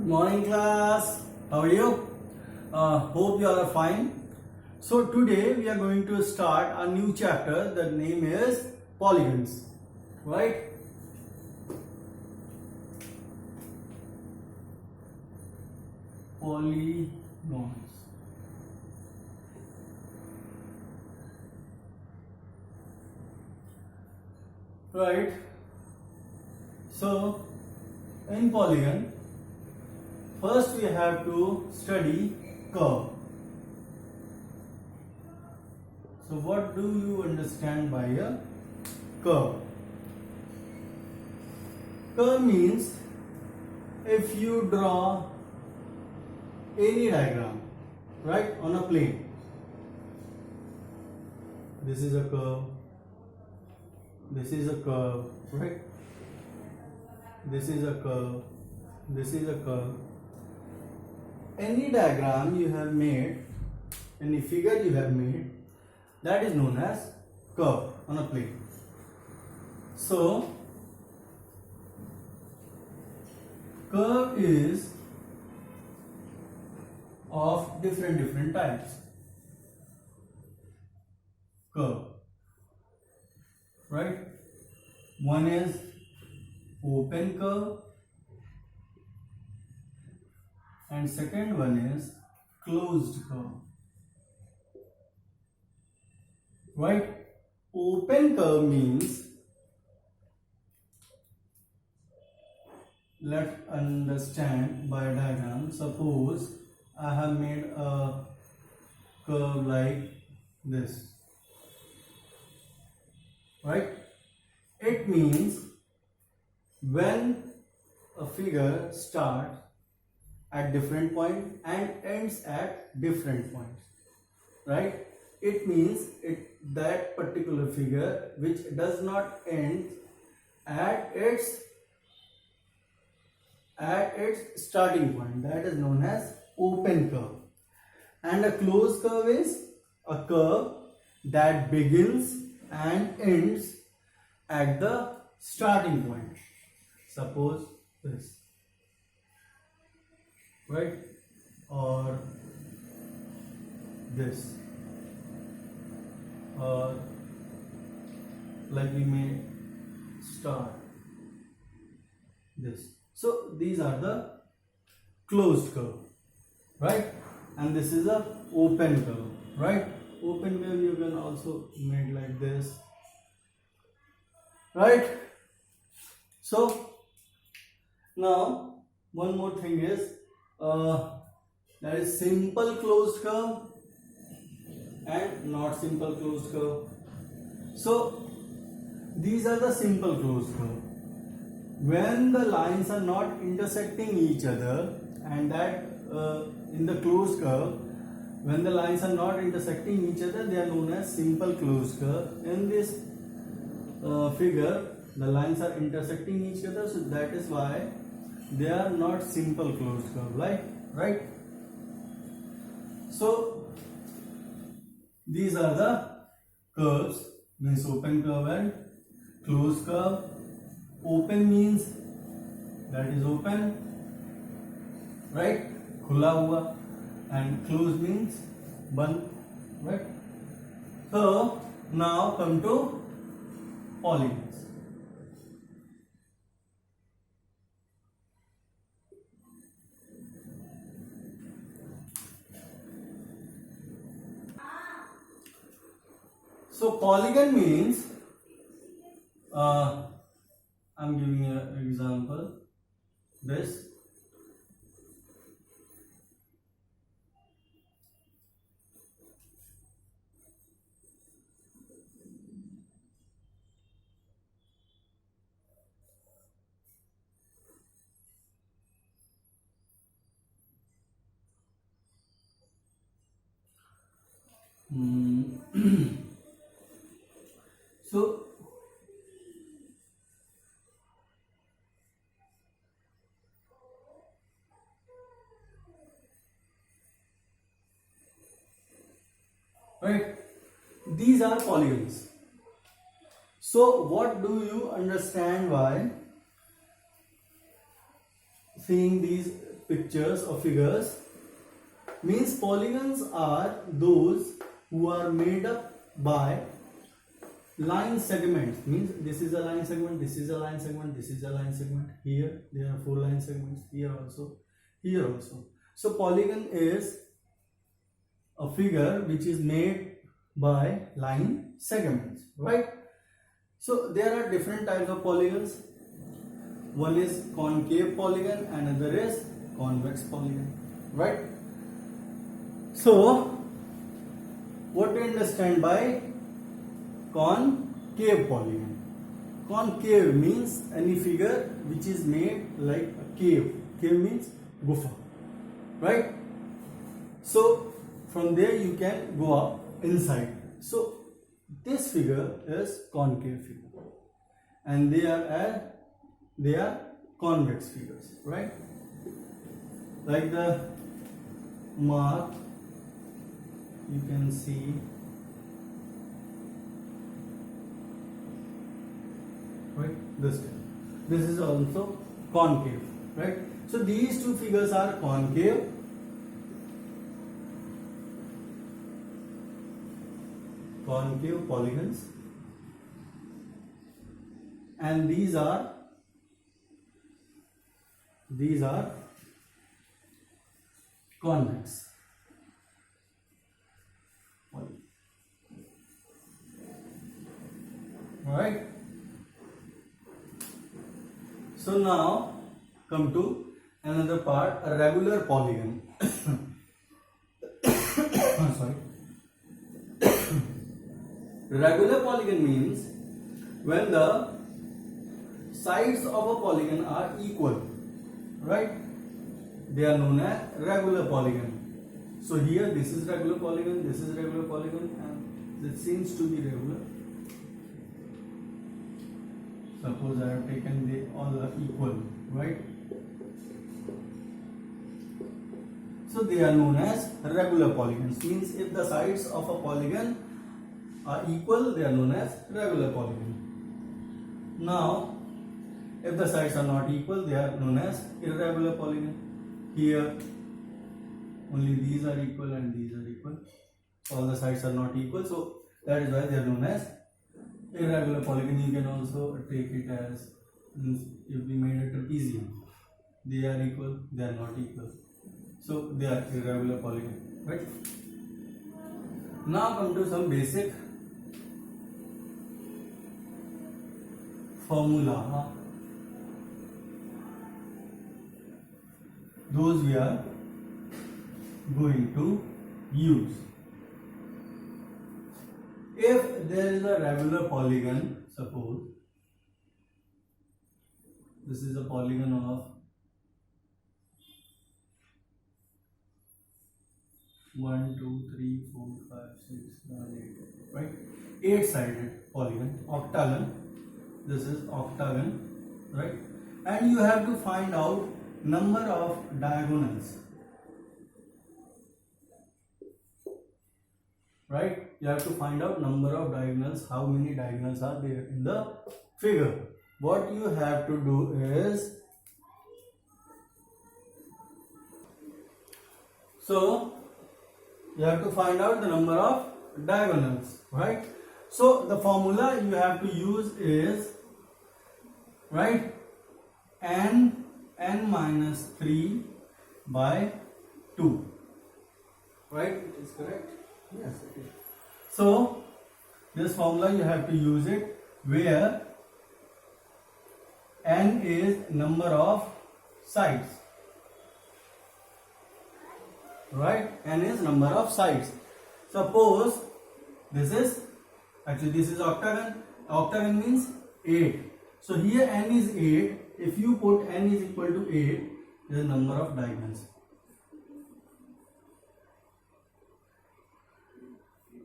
Morning class, how are you? Hope you all are fine. So today we are going to start a new chapter. The name is polygons, right? Polygons. Right. So in polygon, first we have to study curve. So what do you understand by a curve? Curve means if you draw any diagram, right, on a plane. This is a curve. This is a curve, right? This is a curve. This is a curve. Any diagram you have made, any figure you have made, that is known as curve on a plane. So curve is of different types. Curve, right? One is open curve and second one is closed curve, right? Open curve means, let's understand by a diagram. Suppose I have made a curve like this, right? It means when a figure starts at different point and ends at different points, right? It means that particular figure which does not end at its starting point, that is known as open curve. And a closed curve is a curve that begins and ends at the starting point. Suppose this, right, or this, or like we may start this. So these are the closed curve, right? And this is a open curve, right? Open curve you can also make like this, right? So now one more thing is that is simple closed curve and not simple closed curve. So these are the simple closed curve. When the lines are not intersecting each other, and that in the closed curve, when the lines are not intersecting each other, they are known as simple closed curve. In this figure, the lines are intersecting each other, so that is why they are not simple closed curve, right? So these are the curves, means open curve and closed curve. Open means that is open, right, khula hua, and closed means band, right? So now come to polygons. So polygon means, I'm giving you an example, this. So right, these are polygons. So what do you understand by seeing these pictures or figures means polygons are those who are made up by line segments. Means this is a line segment, this is a line segment, this is a line segment. Here there are 4 line segments, here also, here also. So polygon is a figure which is made by line segments, right? So there are different types of polygons. One is concave polygon, another is convex polygon, right? So what do you understand by concave polygon? Concave means any figure which is made like a cave. Cave means gufa, right? So from there you can go up inside. So this figure is concave figure, and they are convex figures, right? Like the mark you can see, right? This is also concave, right? So these two figures are concave, polygons, and these are convex. Alright. So now come to another part, a regular polygon. Sorry. Regular polygon means when the sides of a polygon are equal, right? They are known as regular polygon. So here this is regular polygon, this is regular polygon, and it seems to be regular. Suppose I have taken they all are equal, right? So they are known as regular polygons. Means if the sides of a polygon are equal, they are known as regular polygon. Now, if the sides are not equal, they are known as irregular polygon. Here, only these are equal and these are equal. All the sides are not equal, so that is why they are known as irregular polygon. You can also take it as, if we made a trapezium, they are equal, they are not equal, so they are irregular polygon, right? Now come to some basic formula, those we are going to use. If there is a regular polygon, suppose this is a polygon of 1, 2, 3, 4, 5, 6, 7, 8, right? 8-sided polygon, octagon. This is octagon, right? And you have to find out number of diagonals, right? You have to find out number of diagonals, how many diagonals are there in the figure. What you have to do is, so you have to find out the number of diagonals, right? So the formula you have to use is, right, n minus 3 by 2, right? It is correct? Yes, it is. So this formula you have to use it where n is number of sides, right? N is number of sides. Suppose this is octagon. Octagon means 8. So here n is 8. If you put n is equal to 8, there is number of diagonals.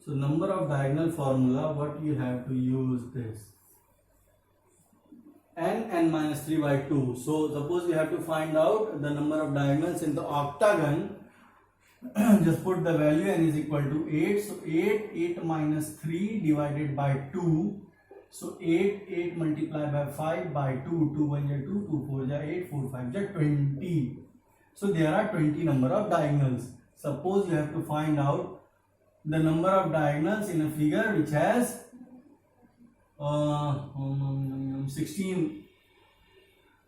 So number of diagonal formula, what you have to use this n minus 3 by 2. So suppose you have to find out the number of diagonals in the octagon. Just put the value n is equal to 8. So 8 minus 3 divided by 2. So 8 multiplied by 5 by 2. 2 1 ja 2, 2 4 ja 8, 4 5 ja 20. So there are 20 number of diagonals. Suppose you have to find out the number of diagonals in a figure which has 16,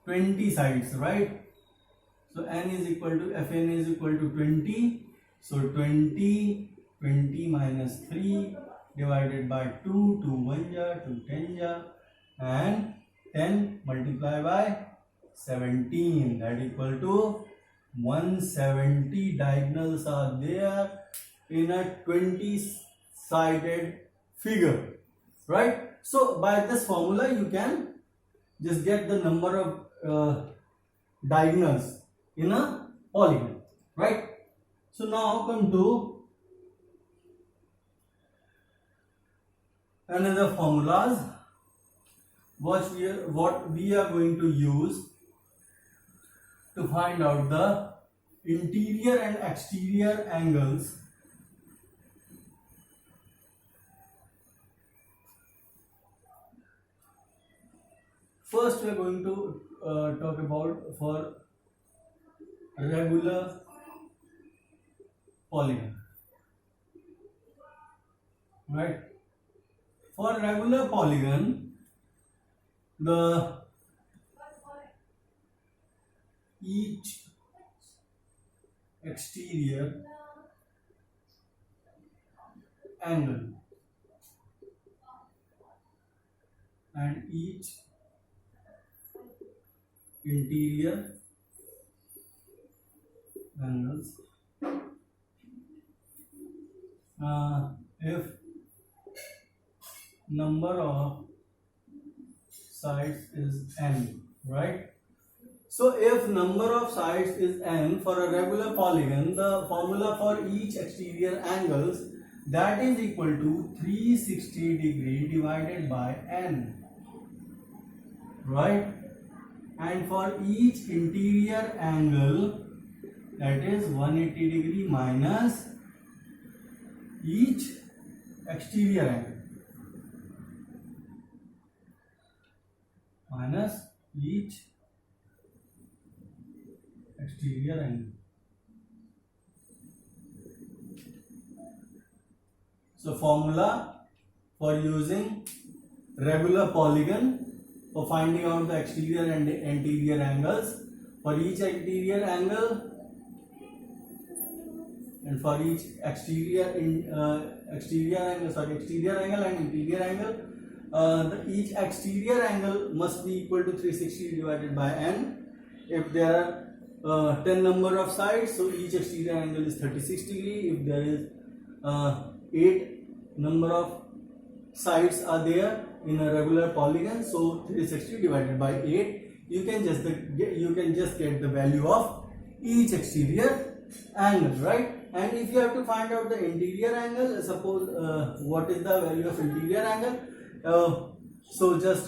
20 sides, right? So n is equal to Fn is equal to 20. So 20 minus 3 divided by 2, 2 1 ja, 2 10 ja, and 10 multiplied by 17, that equal to 170 diagonals are there in a 20-sided figure, right? So by this formula you can just get the number of diagonals in a polygon, right? So now come to another formulas what we are going to use to find out the interior and exterior angles first we are going to talk about for regular polygon, right? For regular polygon, the each exterior angle and each interior angles if number of sides is n, right? So if number of sides is n for a regular polygon, the formula for each exterior angles, that is equal to 360 degree divided by n, right? And for each interior angle, that is 180 degree minus each exterior angle minus each exterior angle. So formula for using regular polygon for finding out the exterior and interior angles, for each interior angle and for each exterior angle and interior angle, each exterior angle must be equal to 360 divided by n. If there are 10 number of sides, so each exterior angle is 36 degree. If there is 8 number of sides are there in a regular polygon, so 360 divided by 8, you can just get the value of each exterior angle, right? And if you have to find out the interior angle, suppose what is the value of interior angle, so just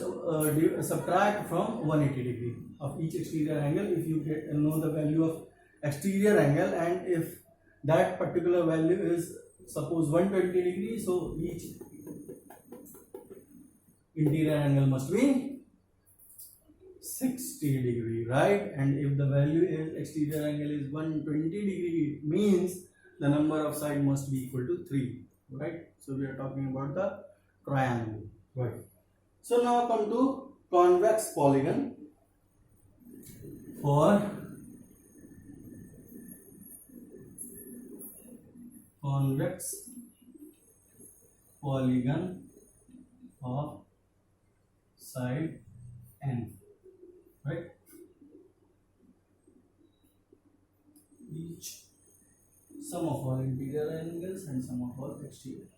subtract from 180 degree of each exterior angle if you know the value of exterior angle, and if that particular value is suppose 120 degree, so each interior angle must be 60 degree, right? And if the value is exterior angle is 120 degree, it means the number of side must be equal to 3, right? So we are talking about the triangle, right? So now come to convex polygon. For convex polygon of side n, right? Each sum of all interior angles and sum of all exterior angles.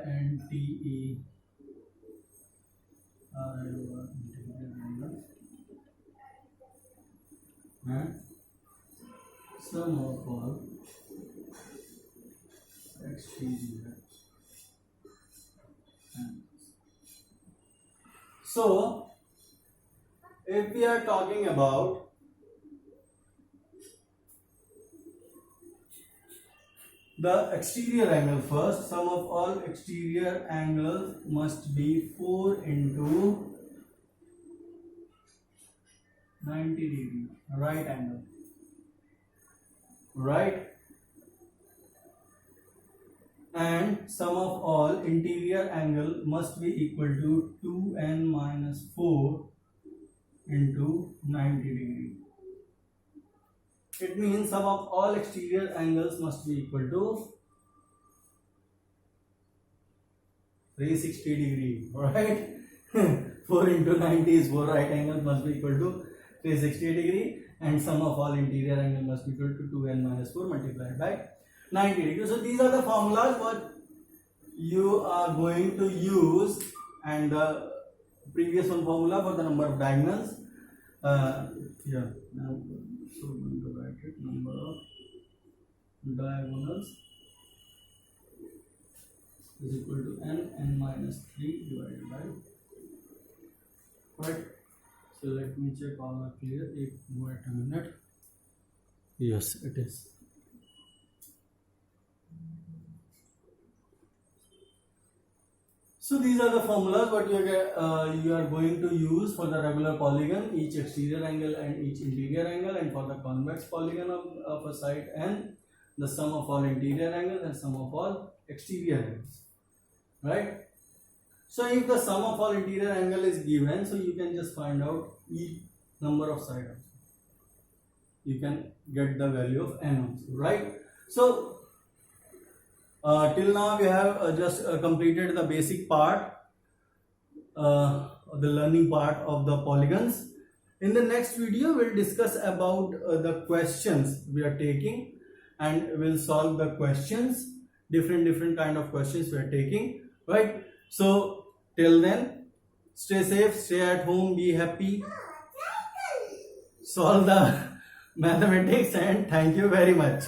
INTE are your interior angles and sum of all exterior angles. So if we are talking about the exterior angle first. Sum of all exterior angles must be 4 into 90 degree, right angle, right? And sum of all interior angle must be equal to 2n minus 4 into 90 degree. It means sum of all exterior angles must be equal to 360 degree, right? 4 into 90 is 4 right angles must be equal to 360 degree, and sum of all interior angle must be equal to 2n minus 4 multiplied by 90 degree. So these are the formulas what you are going to use, and the previous one formula for the number of diagonals. Yeah, now so going to write it, number of diagonals is equal to n minus 3 divided by, right? So let me check all are clear. Wait a minute. Yes, it is. So these are the formulas what you are going to use for the regular polygon, each exterior angle and each interior angle, and for the convex polygon of a side, and the sum of all interior angles and sum of all exterior angles, right? So if the sum of all interior angle is given, so you can just find out each number of sides. You can get the value of n also, right? So till now we have just completed the basic part, the learning part of the polygons. In the next video we'll discuss about the questions we are taking, and we'll solve the questions, different kind of questions we are taking, right? So till then, stay safe, stay at home, be happy, solve the mathematics, and thank you very much.